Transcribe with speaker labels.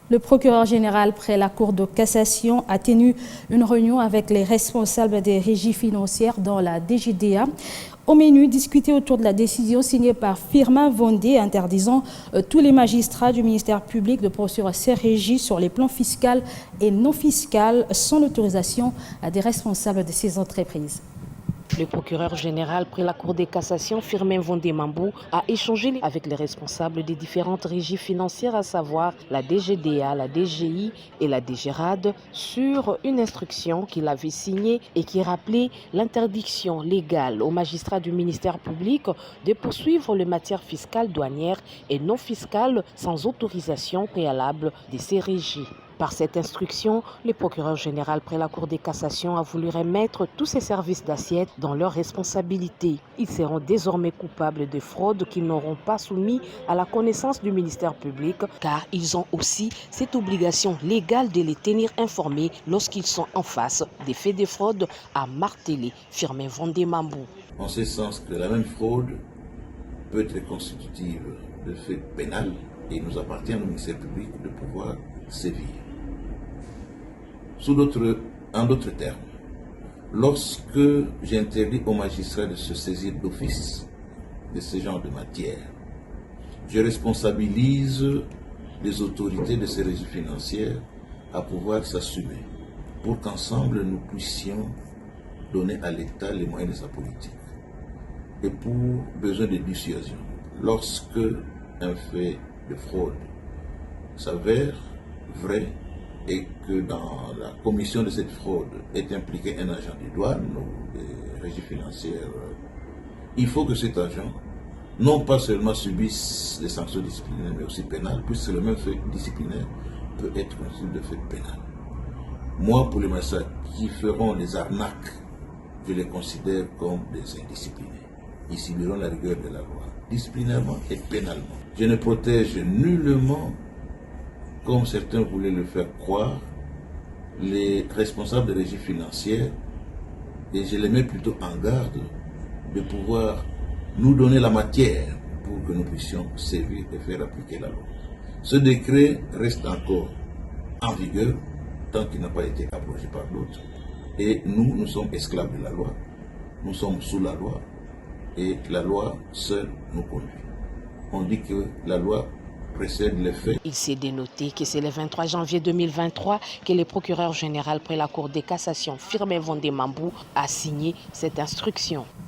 Speaker 1: Le procureur général près la Cour de cassation a tenu une réunion avec les responsables des régies financières dans la DGDA. Au menu, discuter autour de la décision signée par Firmin Vondé interdisant tous les magistrats du ministère public de poursuivre ces régies sur les plans fiscal et non fiscal sans l'autorisation des responsables de ces entreprises.
Speaker 2: Le procureur général près la Cour de cassation, Firmin Vondé Mambou, a échangé avec les responsables des différentes régies financières, à savoir la DGDA, la DGI et la DGRAD, sur une instruction qu'il avait signée et qui rappelait l'interdiction légale aux magistrats du ministère public de poursuivre les matières fiscales, douanières et non fiscales sans autorisation préalable de ces régies. Par cette instruction, le procureur général près la Cour de cassation a voulu remettre tous ces services d'assiette dans leurs responsabilités. Ils seront désormais coupables de fraudes qu'ils n'auront pas soumis à la connaissance du ministère public, car ils ont aussi cette obligation légale de les tenir informés lorsqu'ils sont en face des faits de fraude, a martelé Firmin Vondé Mambou.
Speaker 3: En ce sens que la même fraude peut être constitutive de fait pénal et il nous appartient au ministère public de pouvoir sévir. En d'autres termes, lorsque j'interdis aux magistrats de se saisir d'office de ce genre de matière, je responsabilise les autorités de ces régies financières à pouvoir s'assumer pour qu'ensemble nous puissions donner à l'État les moyens de sa politique. Et pour besoin de dissuasion, lorsque un fait de fraude s'avère vrai et que dans la commission de cette fraude est impliqué un agent des douanes ou des régies financières, il faut que cet agent non pas seulement subisse des sanctions disciplinaires mais aussi pénales, puisque le même fait disciplinaire peut être constitué de fait pénal. Moi, pour les magistrats qui feront les arnaques, je les considère comme des indisciplinés. Ils subiront la rigueur de la loi, disciplinairement et pénalement. Je ne protège nullement, comme certains voulaient le faire croire, les responsables des régies financières, et je les mets plutôt en garde de pouvoir nous donner la matière pour que nous puissions sévir et faire appliquer la loi. Ce décret reste encore en vigueur tant qu'il n'a pas été abrogé par d'autres. Et nous sommes esclaves de la loi, nous sommes sous la loi, et la loi seule nous conduit. On dit que la loi précède les faits.
Speaker 2: Il s'est dénoté que c'est le 23 janvier 2023 que le procureur général près la Cour de cassation, Firmin Vondé Mambou, a signé cette instruction.